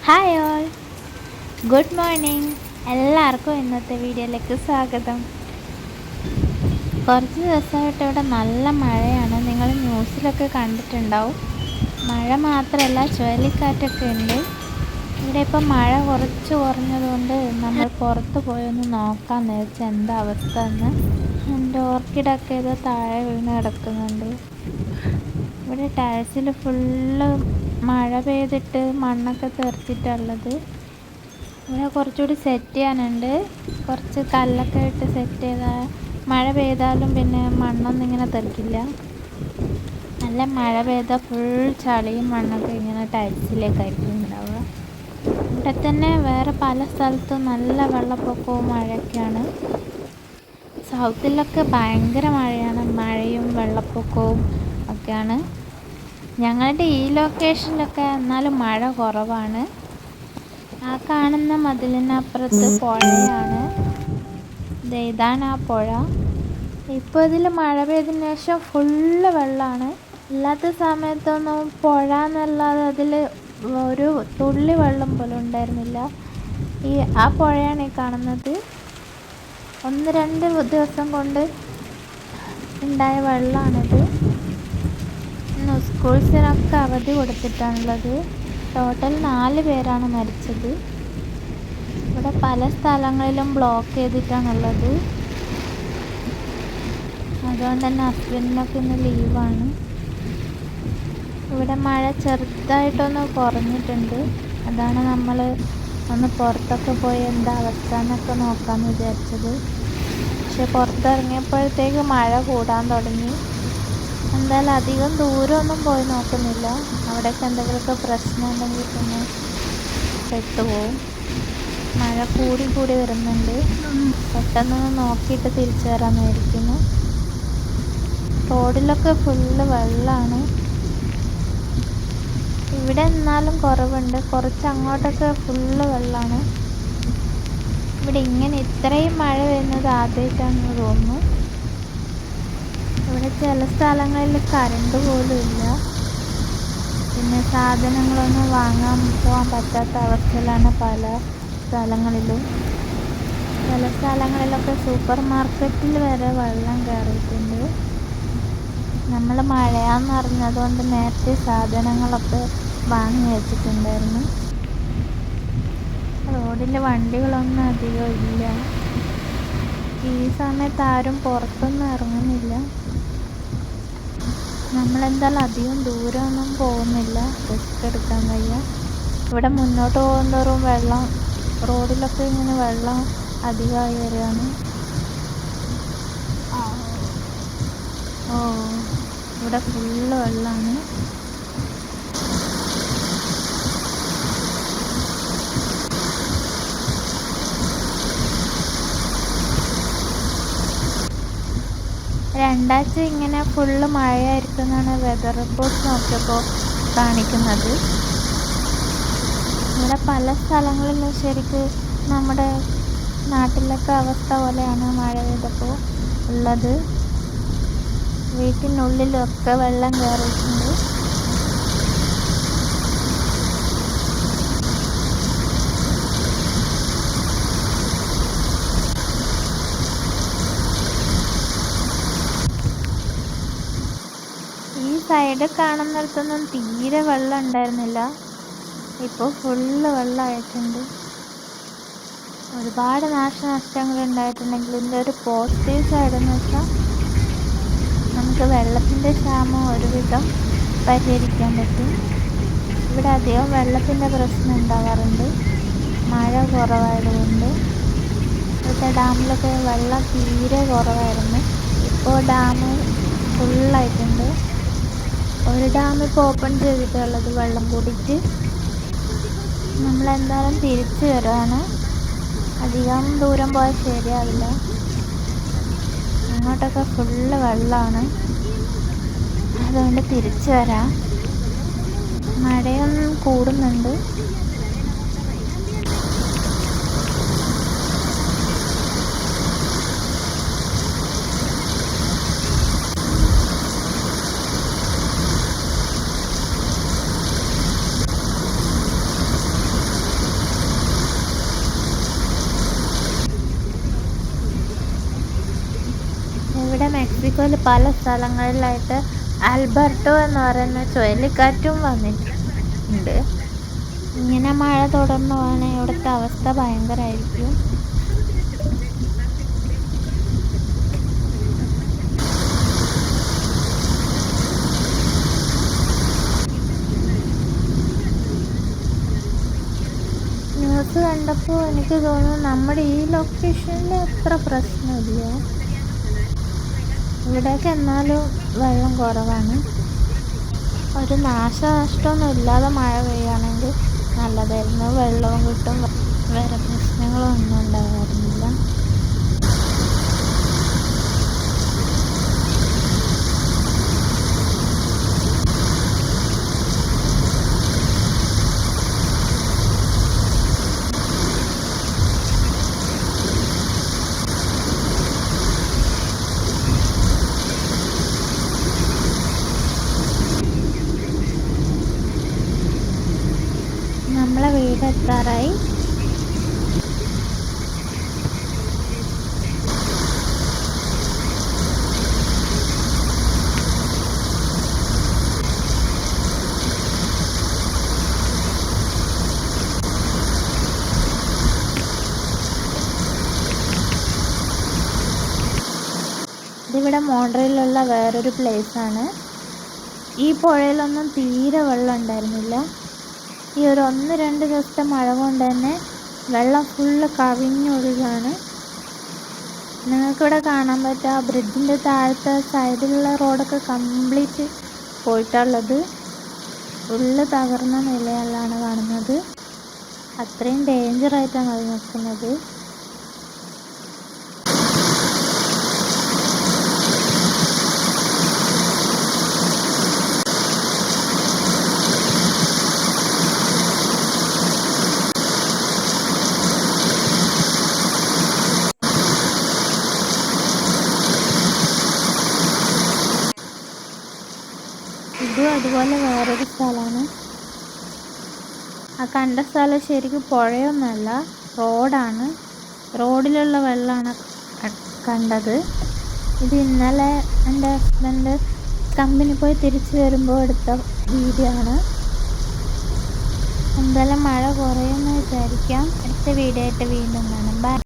Hi all, good morning. എല്ലാവർക്കും ഇന്നത്തെ വീഡിയോയിലേക്ക് സ്വാഗതം. കുറച്ച് ദിവസമായിട്ട് ഇവിടെ നല്ല മഴയാണ്. നിങ്ങൾ ന്യൂസിലൊക്കെ കണ്ടിട്ടുണ്ടാവും. മഴ മാത്രമല്ല, ചുഴലിക്കാറ്റൊക്കെ ഉണ്ട്. ഇവിടെ ഇപ്പം മഴ കുറച്ച് കുറഞ്ഞതുകൊണ്ട് നമ്മൾ പുറത്ത് പോയി ഒന്ന് നോക്കാമെന്ന് വെച്ചാൽ എന്താ അവസ്ഥ എന്ന്. എൻ്റെ ഓർക്കിഡൊക്കെ ഇത് താഴെ വീണ് കിടക്കുന്നുണ്ട്. ഇവിടെ ടെറസിൽ ഫുള്ള് മഴ പെയ്തിട്ട് മണ്ണൊക്കെ തെറിച്ചിട്ടുള്ളത്. ഇവിടെ കുറച്ചുകൂടി സെറ്റ് ചെയ്യാനുണ്ട്. കുറച്ച് കല്ലൊക്കെ ഇട്ട് സെറ്റ് ചെയ്താൽ മഴ പെയ്താലും പിന്നെ മണ്ണൊന്നും ഇങ്ങനെ തെറിക്കില്ല. നല്ല മഴ പെയ്താൽ ഫുൾ ചളിയും മണ്ണൊക്കെ ഇങ്ങനെ ടൈൽസിലേക്കായിരിക്കും ഉണ്ടാവുക. ഇവിടെ തന്നെ വേറെ പല സ്ഥലത്തും നല്ല വെള്ളപ്പൊക്കവും മഴയൊക്കെയാണ്. സൗത്തിലൊക്കെ ഭയങ്കര മഴയാണ്, മഴയും വെള്ളപ്പൊക്കവും ഒക്കെയാണ്. ഞങ്ങളുടെ ഈ ലൊക്കേഷനിലൊക്കെ എന്നാലും മഴ കുറവാണ്. ആ കാണുന്ന മതിലിനപ്പുറത്ത് പുഴയാണ്. ഇതാണ് ആ പുഴ. ഇപ്പോൾ ഇതിൽ മഴ പെയ്തതിന് ശേഷം ഫുള്ള് വെള്ളമാണ്. അല്ലാത്ത സമയത്തൊന്നും പുഴ എന്നല്ലാതെ അതിൽ ഒരു തുള്ളി വെള്ളം പോലും ഉണ്ടായിരുന്നില്ല. ആ പുഴയാണ് ഈ കാണുന്നത്. 1-2 ദിവസം കൊണ്ട് ഉണ്ടായ വെള്ളമാണിത്. ഇന്ന് സ്കൂൾസിനൊക്കെ അവധി കൊടുത്തിട്ടാണുള്ളത്. ടോട്ടൽ 4 പേരാണ് മരിച്ചത്. ഇവിടെ പല സ്ഥലങ്ങളിലും ബ്ലോക്ക് ചെയ്തിട്ടാണുള്ളത്. അതുകൊണ്ട് തന്നെ ഹസ്ബൻഡിനൊക്കെ ഇന്ന് ലീവാണ്. ഇവിടെ മഴ ചെറുതായിട്ടൊന്ന് കുറഞ്ഞിട്ടുണ്ട്. അതാണ് നമ്മൾ ഒന്ന് പുറത്തൊക്കെ പോയി എന്താ അവസ്ഥ എന്നൊക്കെ നോക്കാമെന്ന് വിചാരിച്ചത്. പക്ഷെ പുറത്തിറങ്ങിയപ്പോഴത്തേക്ക് മഴ കൂടാൻ തുടങ്ങി. എന്തായാലും അധികം ദൂരമൊന്നും പോയി നോക്കുന്നില്ല. അവിടെയൊക്കെ എന്തെങ്കിലുമൊക്കെ പ്രശ്നം ഉണ്ടെങ്കിൽ പിന്നെ പെട്ടുപോകും. മഴ കൂടി വരുന്നുണ്ട്. പെട്ടെന്നൊന്ന് നോക്കിയിട്ട് തിരിച്ചു വരാമെന്നായിരിക്കുന്നു. റോഡിലൊക്കെ ഫുള്ള് വെള്ളമാണ്. ഇവിടെ എന്നാലും കുറവുണ്ട്. കുറച്ച് അങ്ങോട്ടൊക്കെ ഫുള്ള് വെള്ളമാണ്. ഇവിടെ ഇങ്ങനെ ഇത്രയും മഴ വരുന്നത് ആദ്യമായിട്ടാണെന്ന് തോന്നുന്നു. ഇവിടെ ചില സ്ഥലങ്ങളിൽ കറണ്ട് പോലും ഇല്ല. പിന്നെ സാധനങ്ങളൊന്നും വാങ്ങാൻ പോകാൻ പറ്റാത്ത അവസ്ഥയിലാണ് പല സ്ഥലങ്ങളിലും. ചില സ്ഥലങ്ങളിലൊക്കെ സൂപ്പർ മാർക്കറ്റിൽ വരെ വെള്ളം കയറിയിട്ടുണ്ട്. നമ്മൾ മഴയാന്ന് അറിഞ്ഞതുകൊണ്ട് നേരത്തെ സാധനങ്ങളൊക്കെ വാങ്ങി വെച്ചിട്ടുണ്ടായിരുന്നു. റോഡിൽ വണ്ടികളൊന്നും അധികം ഇല്ല. ഈ സമയത്ത് ആരും പുറത്തൊന്നും ഇറങ്ങുന്നില്ല. നമ്മളെന്തായാലും അധികം ദൂരമൊന്നും പോകുന്നില്ല, റിസ്ക് എടുക്കാൻ വയ്യ. ഇവിടെ മുന്നോട്ട് പോകുന്തോറും വെള്ളം, റോഡിലൊക്കെ ഇങ്ങനെ വെള്ളം അധികമായി വരികയാണ്. ഇവിടെ ഫുള്ള് വെള്ളമാണ്. രണ്ടാഴ്ച ഇങ്ങനെ ഫുള്ള് മഴയായിരിക്കും എന്നാണ് വെതർ റിപ്പോർട്ട് നോക്കിയപ്പോൾ കാണിക്കുന്നത്. ഇവിടെ പല സ്ഥലങ്ങളിലും ശരിക്കും നമ്മുടെ നാട്ടിലൊക്കെ അവസ്ഥ പോലെയാണ് മഴ പെയ്തപ്പോൾ ഉള്ളത്. വീട്ടിനുള്ളിലൊക്കെ വെള്ളം കയറിയിട്ടുണ്ട്. ഈ സൈഡ് കാണുന്നിടത്തൊന്നും തീരെ വെള്ളം ഉണ്ടായിരുന്നില്ല. ഇപ്പോൾ ഫുള്ള് വെള്ളമായിട്ടുണ്ട്. ഒരുപാട് നാശനഷ്ടങ്ങൾ ഉണ്ടായിട്ടുണ്ടെങ്കിൽ ഇതിൻ്റെ ഒരു പോസിറ്റീവ് സൈഡ് എന്ന് വെച്ചാൽ നമുക്ക് വെള്ളത്തിൻ്റെ ക്ഷാമം ഒരുവിധം പരിഹരിക്കാൻ പറ്റും. ഇവിടെ അധികം വെള്ളത്തിൻ്റെ പ്രശ്നം ഉണ്ടാവാറുണ്ട് മഴ കുറവായതുകൊണ്ട്. ഇവിടുത്തെ ഡാമിലൊക്കെ വെള്ളം തീരെ കുറവായിരുന്നു. ഇപ്പോൾ ഡാം ഫുള്ളായിട്ടുണ്ട്. ഒരു ഡാം ഇപ്പോൾ ഓപ്പൺ ചെയ്തിട്ടുള്ളത് വെള്ളം കൂടിയിട്ട്. നമ്മളെന്തായാലും തിരിച്ചു വരാണ്. അധികം ദൂരം പോയാൽ ശരിയാവില്ല. അങ്ങോട്ടൊക്കെ ഫുള്ള് വെള്ളമാണ്. അതുകൊണ്ട് തിരിച്ചു വരാം. മഴയൊന്നും കൂടുന്നുണ്ട്. മെക്സിക്കോയിൽ പല സ്ഥലങ്ങളിലായിട്ട് ആൽബർട്ടോ എന്ന് പറയുന്ന ചുഴലിക്കാറ്റും വന്നിട്ടുണ്ട്. ഇങ്ങനെ മഴ തുടർന്നു പോവാണെങ്കിൽ ഇവിടുത്തെ അവസ്ഥ ഭയങ്കരമായിരിക്കും. ന്യൂസ് കണ്ടപ്പോൾ എനിക്ക് തോന്നുന്നു നമ്മുടെ ഈ ലൊക്കേഷനിൽ അത്ര പ്രശ്നമില്ല. ഇവിടെയൊക്കെ എന്നാലും വെള്ളം കുറവാണ്. ഒരു നാശനഷ്ടമൊന്നും ഇല്ലാതെ മഴ പെയ്യുകയാണെങ്കിൽ നല്ലതായിരുന്നു. വെള്ളവും കിട്ടും, വേറെ പ്രശ്നങ്ങളും ഒന്നും ഉണ്ടാകാറില്ല. നമ്മളെ വീട് എത്താറായി. ഇതിവിടെ മോൺട്രിയലിലുള്ള വേറൊരു പ്ലേസാണ്. ഈ പുഴയിലൊന്നും തീരെ വെള്ളം ഉണ്ടായിരുന്നില്ല. ഈ ഒരു 1-2 ദിവസത്തെ മഴ കൊണ്ട് തന്നെ വെള്ളം ഫുള്ള് കവിഞ്ഞൊഴുകാണ്. നിങ്ങൾക്കിവിടെ കാണാൻ പറ്റുക ആ ബ്രിഡ്ജിൻ്റെ താഴത്തെ സൈഡിലുള്ള റോഡൊക്കെ കംപ്ലീറ്റ് പോയിട്ടുള്ളത്. ഫുള്ള് തകർന്ന നിലയിലാണ് കാണുന്നത്. അത്രയും ഡേഞ്ചറായിട്ടാണ് അത് നിൽക്കുന്നത്. ഇതും അതുപോലെ വേറൊരു സ്ഥലമാണ്. ആ കണ്ട സ്ഥലം ശരിക്കും പുഴയൊന്നുമല്ല, റോഡാണ്. റോഡിലുള്ള വെള്ളമാണ് കണ്ടത്. ഇത് ഇന്നലെ എൻ്റെ ഹസ്ബൻഡ് കമ്പനി പോയി തിരിച്ചു വരുമ്പോൾ എടുത്ത വീഡിയോ ആണ്. എന്തായാലും മഴ കുറയുമെന്ന് വിചാരിക്കാം. അടുത്ത വീഡിയോ ആയിട്ട് വീണ്ടും കാണാം. ബൈ.